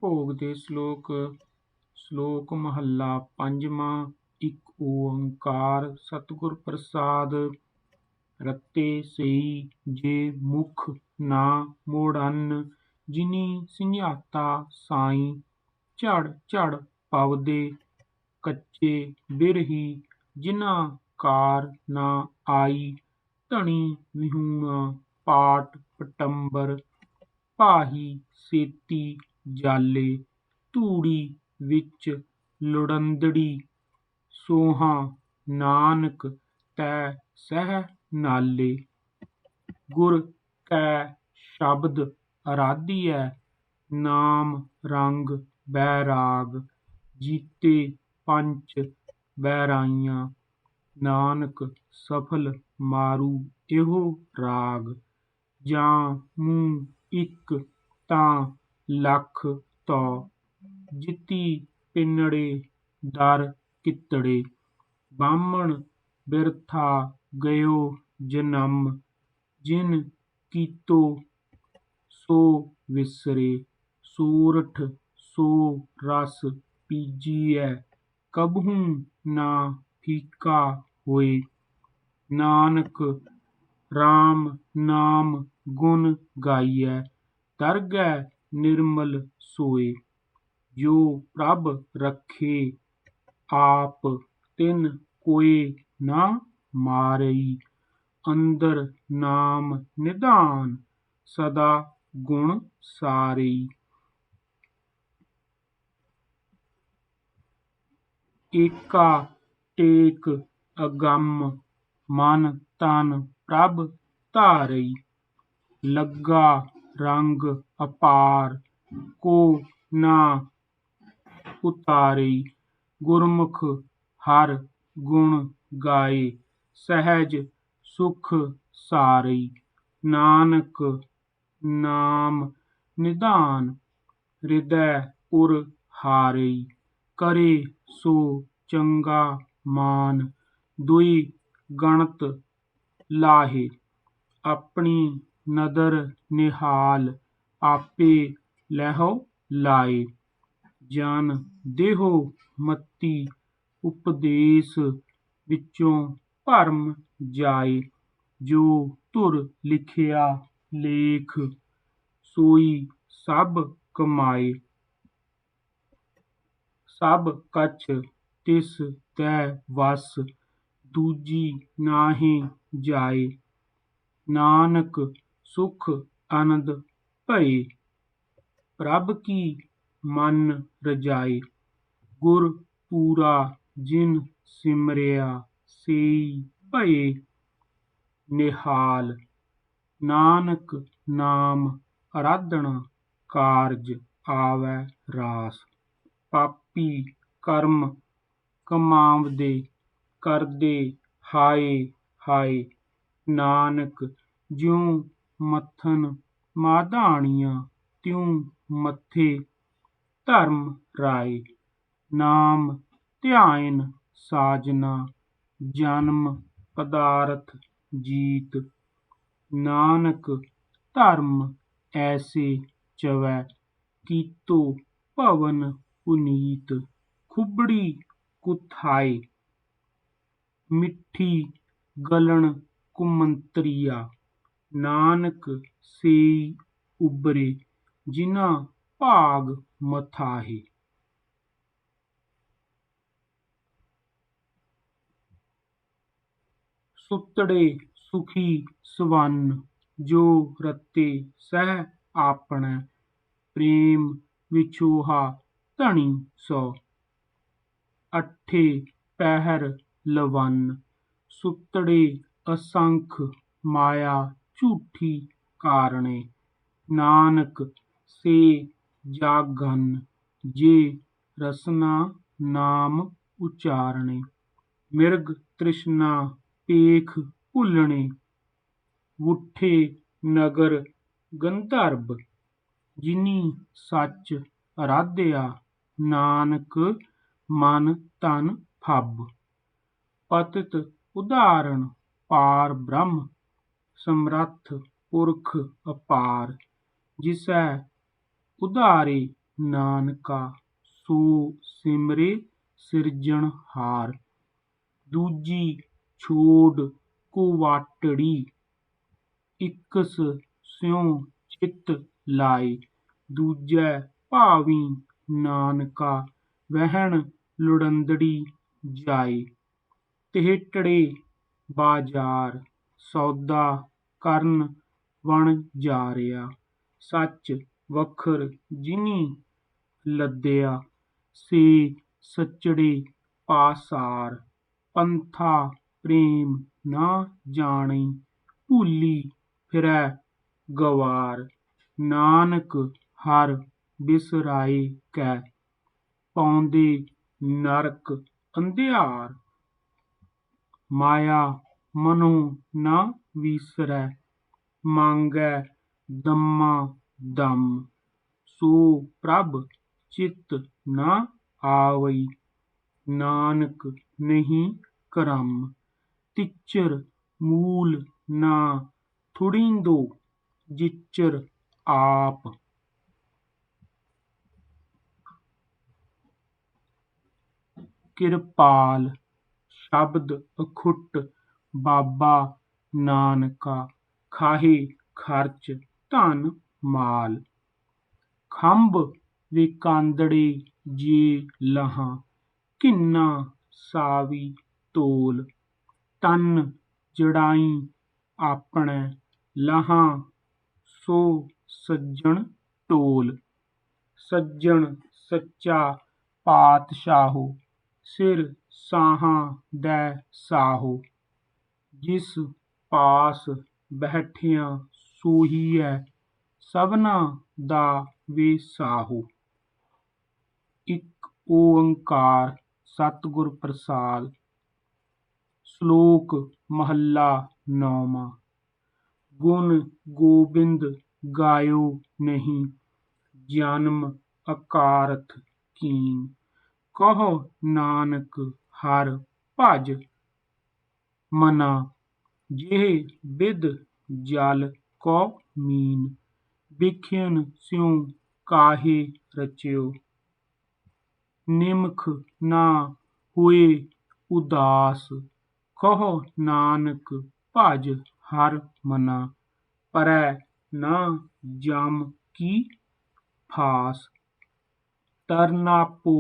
ਭੋਗ ਦੇ ਸ਼ਲੋਕ ਮਹੱਲਾ ਪੰਜਵਾਂ। ਇੱਕ ਓੰਕਾਰ ਸਤਿਗੁਰ ਪ੍ਰਸਾਦ। ਰਤੇ ਸਈ ਜੇ ਮੁਖ ਨਾ ਮੋੜਨ, ਜਿਨੀ ਸਿੰਝਾਤਾ ਸਾਈਂ ਝੜ ਝੜ ਪਵਦੇ। ਕੱਚੇ ਬਿਰਹੀ ਜਿਨ੍ਹਾਂ ਕਾਰ ਨਾ ਆਈ, ਧਣੀ ਵਿਹੂਣਾ ਪਾਟ ਪਟੰਬਰ। ਭਾਹੀ ਸੇਤੀ ਜਾਲੇ ਧੂੜੀ ਵਿੱਚ ਲੁੜੰਦੜੀ, ਸੋਹਾਂ ਨਾਨਕ ਤੈ ਸਹਿ ਨਾਲੇ। ਗੁਰ ਕੈ ਸ਼ਬਦ ਅਰਾਧੀਐ, ਨਾਮ ਰੰਗ ਬੈਰਾਗ। ਜੀਤੇ ਪੰਚ ਬੈਰਾਈਆਂ, ਨਾਨਕ ਸਫਲ ਮਾਰੂ ਇਹੋ ਰਾਗ। ਜਾਂ ਮੂੰਹ ਇੱਕ ਤਾਂ ਲੱਖ ਤੋ, ਜਿਤੀ ਪਿੰਨੜੇ ਦਰ ਕਿੱਤੜੇ। ਬਾਹਮਣ ਬਿਰਥਾ ਗਇਓ ਜਨਮ, ਜਿਨ ਕੀਤੋ ਸੋ ਵਿਸਰੇ। ਸੋਰਠ ਸੋ ਰਸ ਪੀਜੀਐ, ਕਬਹੂ ਨਾ ਫੀਕਾ ਹੋਇ। ਨਾਨਕ ਰਾਮ ਨਾਮ ਗੁਣ ਗਾਈਐ, ਦਰਗਹਿ ਨਿਰਮਲ ਸੋਇ। ਜੋ ਪ੍ਰਭ ਰਖੇ ਆਪ, ਤਿਨ ਕੋਇ ਨਾ ਮਾਰਈ। ਅੰਦਰ ਨਾਮ ਨਿਧਾਨ, ਸਦਾ ਗੁਣ ਸਾਰਈ। ਏਕਾ ਟੇਕ ਅਗੰਮ, ਮਨ ਤਨ ਪ੍ਰਭ ਧਾਰਈ। ਲੱਗਾ ਰੰਗ ਅਪਾਰ, ਕੋ ਨਾ ਉਤਾਰਈ। ਗੁਰਮੁਖ ਹਰਿ ਗੁਣ ਗਾਏ, ਸਹਿਜ ਸੁਖ ਸਾਰਈ। ਨਾਨਕ ਨਾਮ ਨਿਧਾਨ, ਹਿਰਦੈ ਉਰ ਹਾਰਈ। ਕਰੇ ਸੋ ਚੰਗਾ ਮਾਨ, ਦੁਇ ਗਣਤ ਲਾਹੇ। ਆਪਣੀ ਨਦਰ ਨਿਹਾਲ, ਆਪੇ ਲੈਹੋ ਲਾਏ। ਜਨ ਦੇਹੋ ਮਤੀ ਉਪਦੇਸ, ਵਿਚੋਂ ਭਰਮ ਜਾਏ। ਜੋ ਧੁਰ ਲਿਖਿਆ ਲੇਖ, ਸੋਈ ਸਭ ਕਮਾਏ। ਸਭ ਕਛ ਤਿਸ ਦੈ ਵਸ, ਦੂਜੀ ਨਾਹਿ ਜਾਏ। ਨਾਨਕ ਸੁਖ ਅਨੰਦ ਭਏ, ਪ੍ਰਭ ਕੀ ਮਨ ਰਜਾਏ। ਗੁਰ ਪੂਰਾ ਜਿਨ ਸਿਮਰਿਆ, ਸੇਈ ਭਏ ਨਿਹਾਲ। ਨਾਨਕ ਨਾਮ ਅਰਾਧਨਾ, ਕਾਰਜ ਆਵੈ ਰਾਸ। ਪਾਪੀ ਕਰਮ ਕਮਾਵਦੇ, ਕਰਦੇ ਹਾਏ ਹਾਏ। ਨਾਨਕ ਜਿਉ ਮੱਥਨ ਮਾਧਾਣੀਆਂ, ਤਿਉ ਮੱਥੇ ਧਰਮ ਰਾਏ। ਨਾਮ ਧਿਆਇਨ ਸਾਜਨਾ, ਜਨਮ ਪਦਾਰਥ ਜੀਤ। ਨਾਨਕ ਧਰਮ ਐਸੇ ਚਵੈ, ਕੀਤੋ ਭਵਨ ਪੁਨੀਤ। ਖੁਬੜੀ ਕੁਥਾਇ, ਮਿੱਠੀ ਗਲਣ ਕੁਮੰਤਰੀਆ। ਨਾਨਕ ਸੇਈ ਉਬਰੇ, ਜਿਨਾ ਭਾਗ ਮਥਾਹੇ। ਸੁਤੜੇ ਸੁਖੀ ਸਵੰਨ, ਜੋ ਰਤੇ ਸਹਿ ਆਪਣੈ। ਪ੍ਰੇਮ ਵਿਛੋਹਾ ਧਣੀ ਸੋ, ਅਠੇ ਪਹਿਰ ਲਵੰਨ। ਸੁਤੜੇ ਅਸੰਖ, ਮਾਇਆ ਝੂਠੀ ਕਾਰਣੇ। ਨਾਨਕ ਸੇ ਜਾਗਨ, ਜੇ ਰਸਨਾ ਨਾਮ ਉਚਾਰਣੇ। ਮਿਰਗ ਤ੍ਰਿਸ਼ਨਾ ਪੇਖ ਭੁੱਲਣੇ, ਵੁਠੇ ਨਗਰ ਗੰਧਰਬ। ਜਿਨੀ ਸੱਚ ਅਰਾਧਿਆ, ਨਾਨਕ ਮਨ ਤਨ ਫੱਬ। ਪਤਿਤ ਉਦਾਹਰਣ ਪਾਰ ਬ੍ਰਹਮ, ਸਮਰੱਥ ਪੁਰਖ ਅਪਾਰ। ਜਿਸੈ ਉਧਾਰੇ ਨਾਨਕਾ ਸੋ ਸਿਮਰੇ ਸਿਰਜਣਹਾਰ। ਦੂਜੀ ਛੋੜ ਕੁਵਾਟੜੀ ਇਕਸ ਸਿਉ ਚਿਤ ਲਾਏ। ਦੂਜੈ ਭਾਵੀ ਨਾਨਕਾ ਵਹਿਣ ਲੁੜੰਦੜੀ ਜਾਏ। ਤੇਹਟੜੇ ਬਾਜ਼ਾਰ ਸੌਦਾ ਕਰਨ ਵਣਜਾਰਿਆ। ਸੱਚ ਵਖਰ ਜਿਨੀ ਲੱਦਿਆ ਸੇ ਸੱਚੜੇ ਪਾਸਾਰ। ਪੰਥਾ ਪ੍ਰੇਮ ਨਾ ਜਾਣੀ ਭੂਲੀ ਫਿਰੈ ਗਵਾਰ। ਨਾਨਕ ਹਰਿ ਬਿਸਰਾਏ ਕੈ ਪਾਉਂਦੇ ਨਰਕ ਅੰਧਿਆਰ। ਮਾਇਆ ਮਨੋ ਨਾ ਵੀਸਰੈ ਮੰਗੈ ਦਮਾ ਦਮ। ਸੋ ਪ੍ਰਭ ਚਿਤ ਨਾ ਆਵਈ ਨਾਨਕ ਨਹੀਂ ਕਰਮ। ਤਿਚਰ ਮੂਲ ਨਾ ਥੁੜੀਂਦੋ ਜਿਚਰ ਆਪ। ਕਿਰਪਾਲ ਸ਼ਬਦ ਅਖੁੱਟ ਬਾਬਾ ਨਾਨਕਾ ਖਾਹੇ ਖਰਚ ਧਨ ਮਾਲ। ਖੰਭ ਵਿਕਾਂਦੜੇ ਜੇ ਲਹਾਂ ਕਿੰਨਾ ਸਾਵੀ ਤੋਲ। ਤਨ ਜੜਾਈ ਆਪਣੈ ਲਹਾਂ ਸੋ ਸੱਜਣ ਟੋਲ। ਸੱਜਣ ਸੱਚਾ ਪਾਤਸ਼ਾਹੋ ਸਿਰ ਸਾਹਾਂ ਦੈ ਸਾਹੋ। ਜਿਸ ਪਾਸ ਬੈਠਿਆ ਸੋਹੀਐ ਸਭਨਾ ਦਾ ਵੇਸਾਹੋ। ਇਕ ਓੰਕਾਰ ਸਤਿਗੁਰ ਪ੍ਰਸਾਦਿ। ਸ਼ਲੋਕ ਮਹੱਲਾ ਨੌਵਾਂ। ਗੁਣ ਗੋਬਿੰਦ ਗਾਇਓ ਨਹੀਂ ਜਨਮ ਅਕਾਰਥ ਕੀਨ। ਕਹੋ ਨਾਨਕ ਹਰਿ ਭਜ ਮਨਾ ਜਿਹ ਬਿਧ ਜਲ ਕੋ ਮੀਨ। ਬਿਖਿਨ ਸਿਉ ਕਾਹੇ ਰਚਿਓ ਨਿਮਖ ਨਾ ਹੋਏ ਉਦਾਸ। ਕਹੋ ਨਾਨਕ ਭਜ ਹਰਿ ਮਨਾ ਪਰੈ ਨਾ ਜਮ ਕੀ ਫਾਸ। ਤਰਨਾਪੋ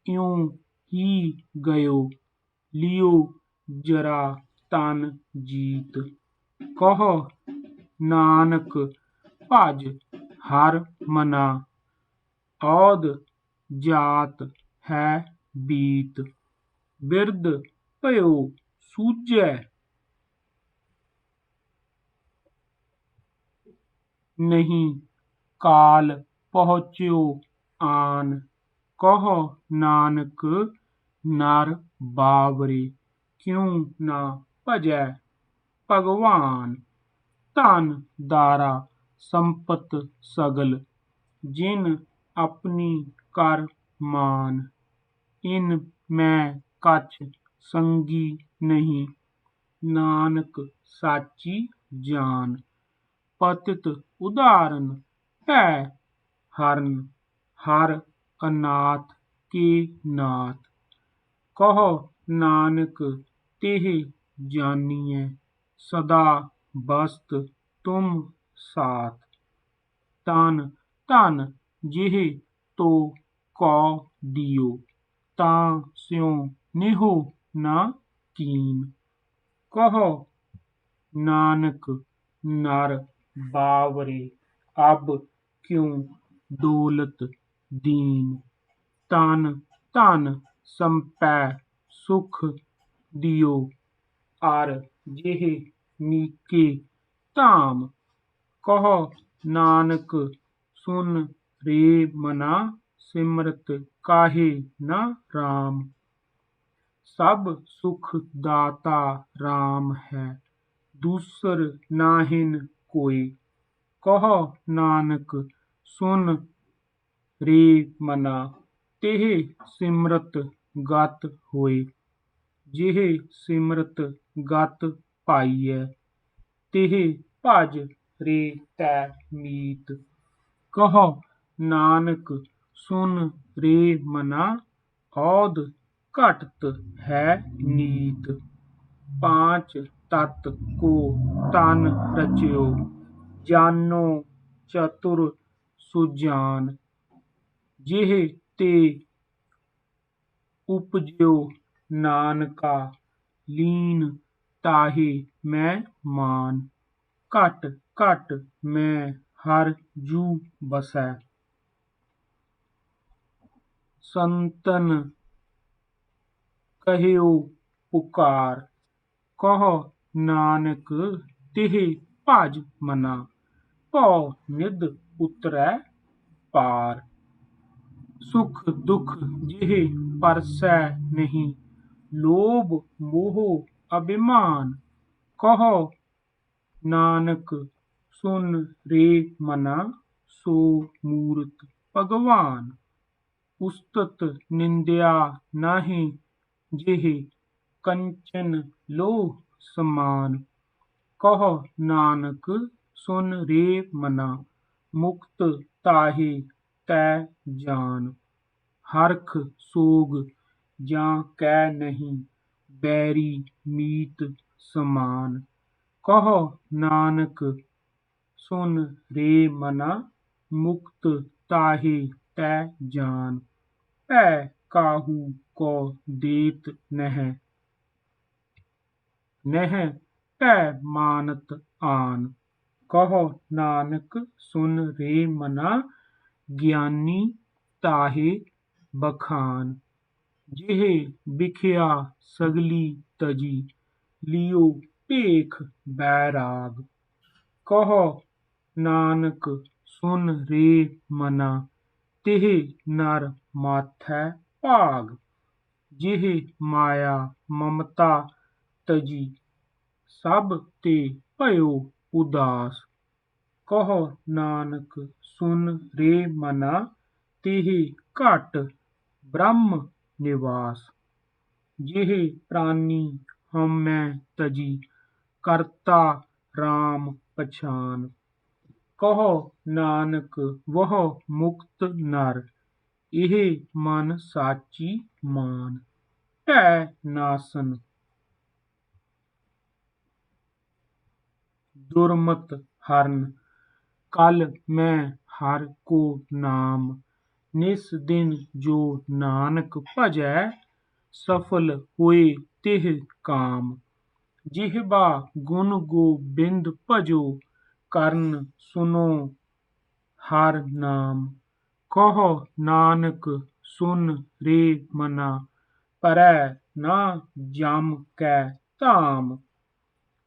ਇਉ ਹੀ ਗਇਓ ਲਿਓ ਜਰਾ ਤਨ ਜੀਤ। ਕਹੋ ਨਾਨਕ ਭਜ ਹਰਿ ਮਨਾ ਔਧ ਜਾਤ ਹੈ ਬੀਤ। ਬਿਰਧ ਭਇਓ ਸੂਝੈ ਨਹੀਂ ਕਾਲ ਪਹੁੰਚਿਓ ਆਨ। ਕਹੋ ਨਾਨਕ ਨਰ ਬਾਵਰੇ ਕਿਉ ਨਾ ਭਜੈ ਭਗਵਾਨ। ਧਨ ਦਾਰਾ ਸੰਪਤ ਸਗਲ ਜਿਨ ਆਪਣੀ ਕਰ ਮਾਨ। ਇਨ ਮੈਂ ਕਛ ਸੰਗੀ ਨਹੀਂ ਨਾਨਕ ਸਾਚੀ ਜਾਨ। ਪਤਿਤ ਉਦਾਰਨ ਭੈ ਹਰਨ ਹਰਿ ਅਨਾਥ ਕੇ ਨਾਥ। ਕਹੋ ਨਾਨਕ ਤਿਹ ਜਾਨੀਐ ਸਦਾ ਬਸਤ ਤੁਮ ਸਾਥ। ਤਨ ਧਨ ਜਿਹ ਤੋ ਕੋ ਦਿਓ ਤਾਂ ਸਿਉ ਨੇਹੋ ਨਾ ਕੀਨ। ਕਹੋ ਨਾਨਕ ਨਰ ਬਾਵਰੇ ਅਬ ਕਿਉ ਡੋਲਤ ਦੀਨ। ਤਨ ਧਨ ਸੰਪੈ ਸੁਖ ਦਿਓ ਅਰ ਜਿਹ ਨੀਕੇ ਧਾਮ। ਕਹੋ ਨਾਨਕ ਸੁਨ ਰੇ ਮਨਾ ਸਿਮਰਤ ਕਾਹੇ ਨਾ ਰਾਮ। ਸਭ ਸੁਖ ਦਾਤਾ ਰਾਮ ਹੈ ਦੂਸਰ ਨਾਹਿਨ ਕੋਈ। ਕਹੋ ਨਾਨਕ ਸੁਨ ਰੇ ਮਨਾ ਤਿਹ ਸਿਮਰਤ ਗਤ ਹੋਏ। ਜਿਹ ਸਿਮਰਤ ਗਤ ਪਾਈਐ ਤਿਹ ਭਜ ਰੇ ਤੈ ਮੀਤ। ਕਹੋ ਨਾਨਕ सुन रे मना, औध घटत है नीत। पांच तत को तन रच्यो, जानो चतुर सुजान। जेह ते उपज्यो नानका, लीन ताहि मैं मान। घट घट मैं हर जू बसै, संतन कहियो पुकार। कहो नानक तिह भज मना, भौ निध उतरै पार। सुख दुख जिह परसै नहीं, लोभ मोह अभिमान। कहो नानक सुन रे मना, सो मूरत भगवान। उस्तत निंदया नाहि, जेह कंचन लोह समान। कहो नानक सुन रे मना, मुक्त ताहि तै जान। हरख सोग जा कै नहीं, बैरी मीत समान। कहो नानक सुन रे मना, मुक्त ताहि तै जान। पै काहू को देत नह, नह पै मानत आन। कहो नानक सुन रे मना, ज्ञानी ताहि बखान। जेह बिख्या सगली तजी, लियो पेख बैराग। कहो नानक सुन रे मना, तिह नर माथै भाग। जेह माया ममता तजी, सब ते भयो उदास। कहो नानक सुन रे मना, तिह घट ब्रह्म निवास। जेह प्राणी हउमै तजी, करता राम पछान। कहो नानक वह मुक्त नर, एह मन साची मान। भै नासन दुर्मत हरन, कल मैं हर को नाम। निस दिन जो नानक भजै, सफल होए तिह काम। जिह्वा गुण गोबिंद भजो, करन सुनो हर नाम। कहो नानक सुन रे मना, परै ना जम कै धाम।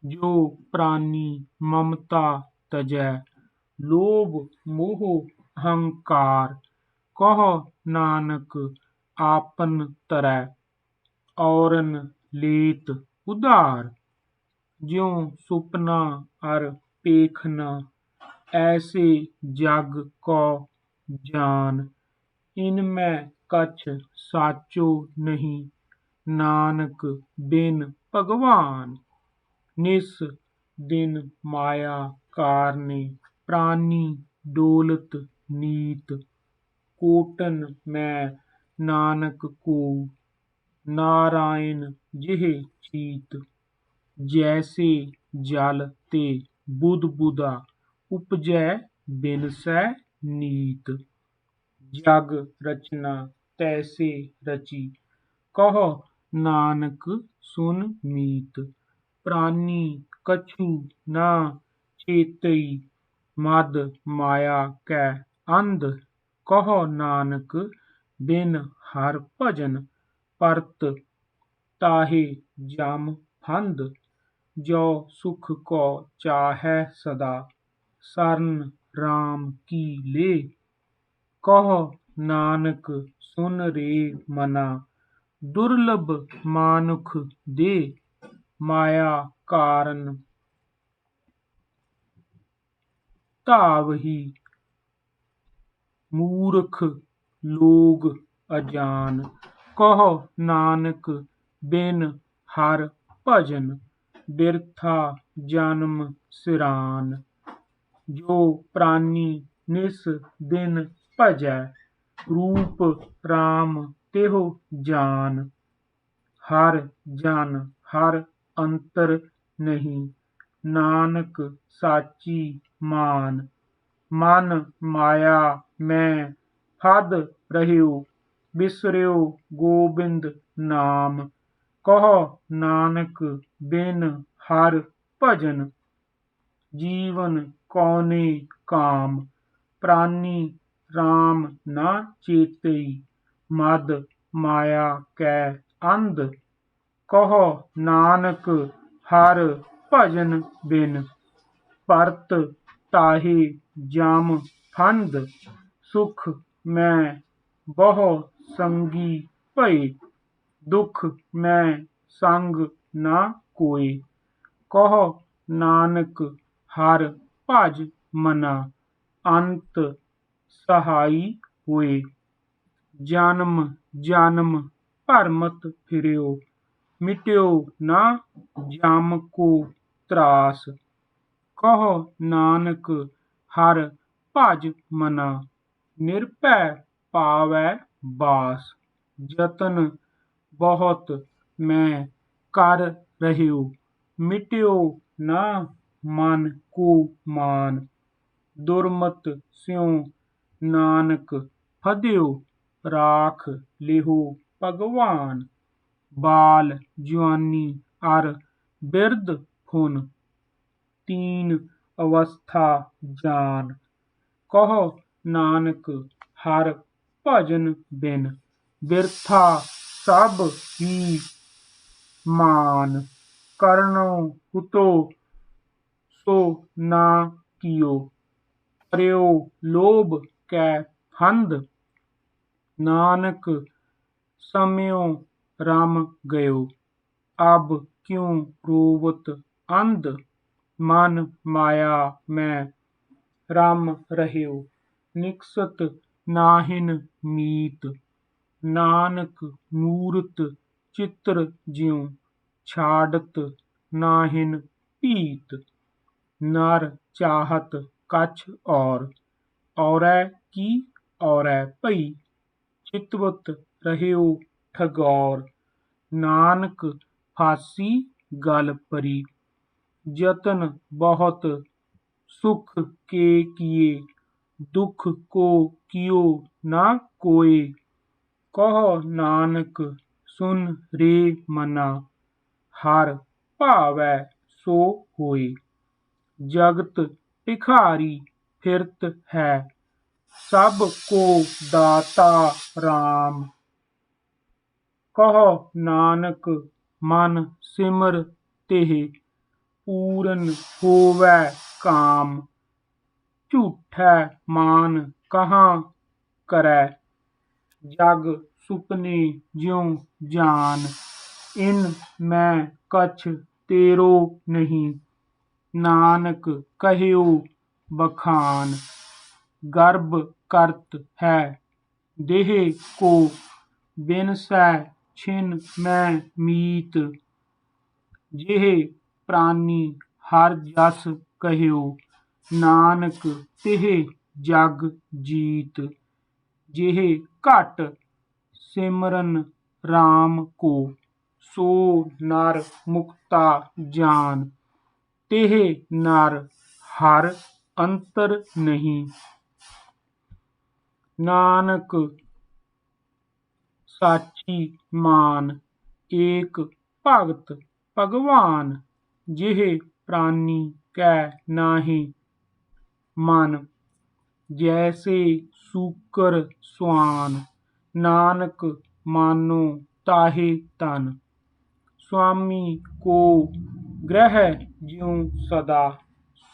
जो प्राणी ममता तजै, लोभ मोह अहंकार। कहो नानक आपन तरै, औरन लेत उधार। ज्यों सुपना अर पेखना, ऐसे जग को जान। इनमें कछ साचो नहीं, नानक बिन भगवान। निस दिन माया कारणे, प्राणी डोलत नीत। कोटन में नानक को, नारायण जिह चीत। जैसे जल ते बुदबुदा, उपजै बिनसै नीत। जग रचना तैसे रची, कहो नानक सुन मीत। प्राणी कछु न चेतई, मद माया कै अंध। कहो नानक बिन हर भजन, परत ताहि जम फंद। जो सुख को चाहै सदा, सरन राम की ले। कहो नानक सुन रे मना, दुर्लभ मानुख दे। माया कारण धावहि, मूरख लोग अजान। कहो नानक बिन हर भजन, बिरथा जन्म सिरान। जो प्राणी निस दिन भजै, रूप राम तेहो जान। हर जन हर अंतर नहीं, नानक साची मान। मन माया मैं फद रहियो, बिसरियो गोबिंद नाम। कहो नानक बिन हर भजन, जीवन कौने काम। प्राणी राम न चेतई, मद माया कै अंध। कहो नानक हर भजन बिन, परत ताहि जाम फंद। सुख मैं बहु संगी भये, दुख मैं संग न कोय। कहो नानक हर भज मना, अंत सहाई होए। जन्म जन्म भरमत फिरियो, मिट्यो न जम को त्रास। कहो नानक हर भज मना, निरभै पावै बास। जतन बहुत मैं कर रहियो, मिट्यो न मन को मान। दुर्मत स्यों नानक फदियो, राख लिहो भगवान। बाल जवानी अर बिरध फुन, तीन अवस्था जान। कहो नानक हर भजन बिन, बिरथा सब ही मान। करनो हुतो सो ना कियो, करयो लोभ कै फंद। नानक सम्यो रम गयो, अब क्यों रोवत अंध। मन माया में रम रहियो, निकसत नाहिन मीत। नानक मूरत चित्र ज्यों, छाड़त नाहिन पीत। नर चाहत कछ औरै की औरै पई, चितवत रहियो ठगौर। नानक फांसी गल परी, जतन बहुत सुख के किए। दुख को कियो न कोय, कहो नानक सुन रे मना। हर भावै सो होए, जगत भिखारी फिरत है। सब को दाता राम, कहो नानक मन सिमर तेहि। पूरन होवै काम, झूठै मान कहाँ करै। जग सुपने ज्यों जान, इन मैं कछ तेरो नहीं। नानक कहियो बखान, गर्भ करत है देह को। बिनसै छिन मैं मीत, जेह प्राणी हर जस कहियो। नानक तेह जग जीत, जेह घट सिमरन राम को। सो नर मुक्ता जान, तेह नर हर अंतर नहीं। नानक साची मान, एक भगत भगवान। जेह प्राणी कै नाहि मन, जैसे सूकर स्वान। नानक मानो ताहि तन, स्वामी को ग्रह ज्यों सदा।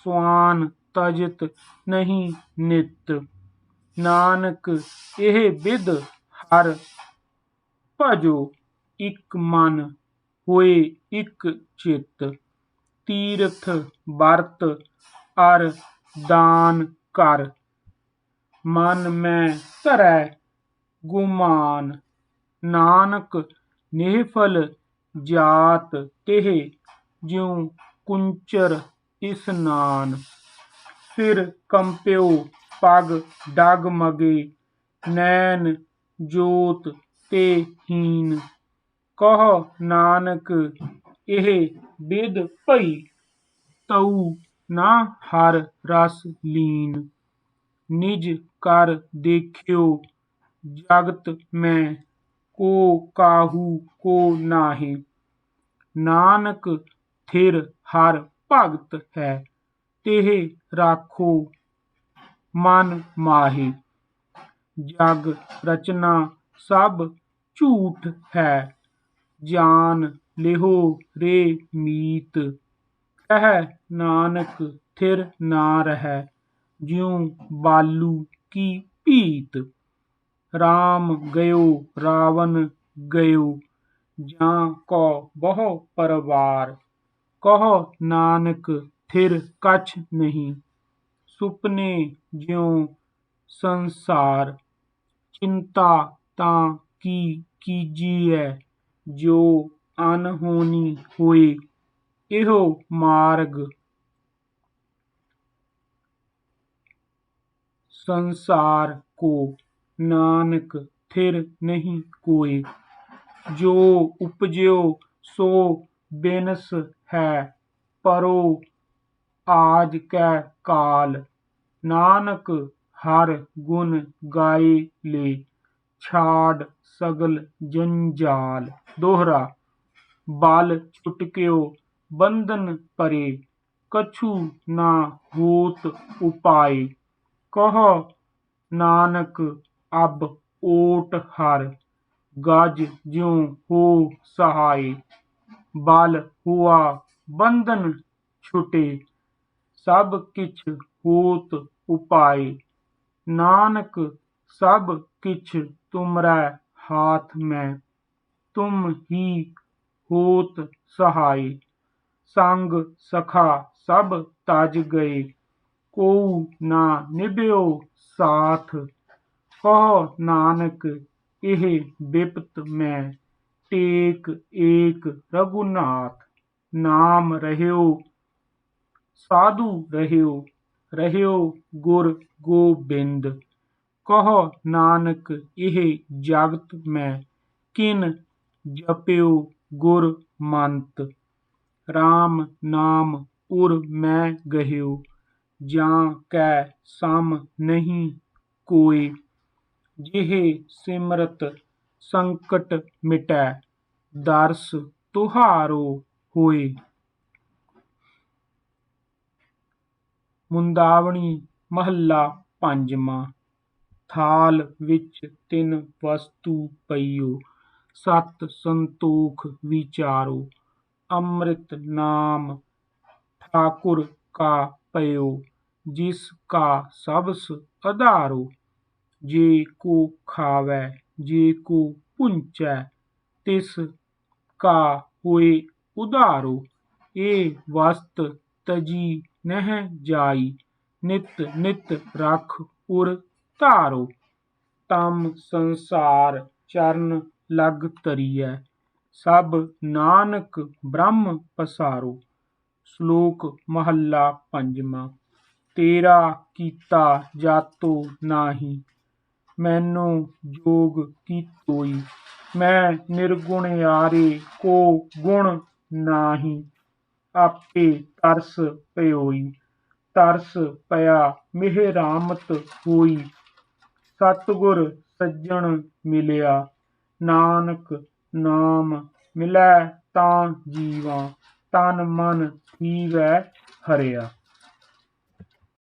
स्वान तजत नहीं नित, नानक एह बिध हर भजो। इक मन होए इक चित, तीरथ बरत अर दान कर। मन में धरै गुमान, नानक निहफल जात तेह। ज्यों कुंचर स्नान, सिर कंप्यो पग डगमगे। ਨੈਣ ਜੋਤ ਤੇ ਹੀਨ। ਕਹੋ ਨਾਨਕ ਇਹ ਬਿਦ ਭਈ, ਤਉ ਨਾ ਹਰ ਰਸ ਲੀਨ। ਨਿਜ ਕਰ ਦੇਖਿਓ ਜਗਤ ਮੈਂ, ਕੋ ਕਾਹੂ ਕੋ ਨਾਹੀਂ। ਨਾਨਕ ਥਿਰ ਹਰ ਭਗਤ ਹੈ, ਤਿਹ ਰਾਖੋ ਮਨ ਮਾਹੀ। ਜਗ ਰਚਨਾ ਸਭ ਝੂਠ ਹੈ, ਜਾਨ ਲਿਹੋ ਰੇ ਮੀਤ। ਕਹਿ ਨਾਨਕ ਥਿਰ ਨਾ ਰਹਿ, ਜਿਉ ਬਾਲੂ ਕੀ ਭੀਤ। ਰਾਮ ਗਇਓ ਰਾਵਨ ਗਇਓ, ਜਾਂ ਕੋ ਬਹੁ ਪਰਵਾਰ। ਕਹੋ ਨਾਨਕ ਥਿਰ ਕਛ ਨਹੀਂ, ਸੁਪਨੇ ਜਿਉ ਸੰਸਾਰ। ਚਿੰਤਾ ਤਾਂ ਕੀ ਕੀਜੀਐ, ਜੋ ਅਨਹੋਨੀ ਹੋਏ। ਇਹੋ ਮਾਰਗ ਸੰਸਾਰ ਕੋ, ਨਾਨਕ ਥਿਰ ਨਹੀਂ ਕੋਇ। ਜੋ ਉਪਜਿਓ ਸੋ ਬਿਨਸ ਹੈ, ਪਰੋ ਆਜ ਕੈ ਕਾਲ। ਨਾਨਕ ਹਰ ਗੁਣ ਗਾਏ ਲੈ, ਛਾੜ ਸਗਲ ਜੰਜਾਲ। ਦੋਹਰਾ। ਬਲ ਛੁਟਕਿਓ ਬੰਧਨ ਪਰੇ, ਕਛੂ ਨਾ ਹੋਤ ਉਪਾਇ। ਕਹੋ ਨਾਨਕ ਅਬ ਓਟ ਹਰਿ, ਗਜ ਜਿਉ ਹੋ ਸਹਾਇ। ਬਲ ਹੁਆ ਬੰਧਨ ਛੁਟੇ, ਸਭ ਕਿਛ ਹੋਤ ਉਪਾਇ। ਨਾਨਕ ਸਭ ਕਿਛ ਤੁਮਰੈ ਹਾਥ ਮੈਂ, ਤੁਮ ਹੀ ਹੋਤ ਸਹਾਇ। ਸੰਗ ਸਖਾ ਸਭ ਤਜ ਗਏ, ਕੋਊ ਨਾ ਨਿਭਿਓ ਸਾਥ। ਕਹੋ ਨਾਨਕ ਇਹ ਬਿਪਤ ਮੈਂ, ਟੇਕ ਏਕ ਰਘੁਨਾਥ। ਨਾਮ ਰਹਿਓ ਸਾਧੂ ਰਹਿਓ, ਰਹਿਓ ਗੁਰ ਗੋਬਿੰਦ। ਕਹੋ ਨਾਨਕ ਇਹ ਜਗਤ ਮੈਂ, ਕਿਨ ਜਪਿਓ ਗੁਰ ਮੰਤ। ਰਾਮ ਨਾਮ ਉਰ ਮੈਂ ਗਹਿਓ, ਜਾਂ ਕੈ ਸਮ ਨਹੀਂ ਕੋਇ। ਜਿਹੇ ਸਿਮਰਤ ਸੰਕਟ ਮਿਟੈ, ਦਰਸ ਤੁਹਾਰੋ ਹੋਇ। ਮੁੰਦਾਵਣੀ ਮਹੱਲਾ ਪੰਜਵਾਂ। ਥਾਲ ਵਿੱਚ ਤਿੰਨ ਵਸਤੂ ਪਈਓ, ਸਤ ਸੰਤੋਖ ਵਿਚਾਰੋ। ਅੰਮ੍ਰਿਤ ਨਾਮ ਠਾਕੁਰ ਕਾ ਪਇਓ, ਜਿਸ ਕਾ ਸਬਸ ਆਧਾਰੋ। ਜੇ ਕੋ ਖਾਵੈ ਜੇ ਕੋ ਭੁੰਚੈ, ਤਿਸ ਕਾ ਹੋਇ ਉਧਾਰੋ। ਇਹ ਵਸਤ ਤਜੀ ਨਹਿ ਜਾਈ, ਨਿਤ ਨਿਤ ਰਖ ਉਰ ਧਾਰੋ। ਤਮ ਸੰਸਾਰ ਚਰਨ ਲਗ ਤਰੀਐ, ਸਭ ਨਾਨਕ ਬ੍ਰਹਮ ਪਸਾਰੋ। ਸ਼ਲੋਕ ਮਹੱਲਾ ਪੰਜਵਾਂ। ਤੇਰਾ ਕੀਤਾ ਜਾਤੋ ਨਾਹੀ, ਮੈਨੋ ਜੋਗ ਕੀਤੋਈ। ਮੈਂ ਨਿਰਗੁਣਿਆਰੇ ਕੋ ਗੁਣ ਨਾਹੀ, ਆਪੇ ਤਰਸ ਪਇਓਈ। ਤਰਸ ਪਿਆ ਮਿਹਰਾਮਤ ਹੋਈ, ਸਤਿਗੁਰ ਸੱਜਣ ਮਿਲਿਆ। ਨਾਨਕ ਨਾਮ ਮਿਲੈ ਤਾਂ ਜੀਵਾ, ਤਨ ਮਨ ਥੀਵੈ ਹਰਿਆ।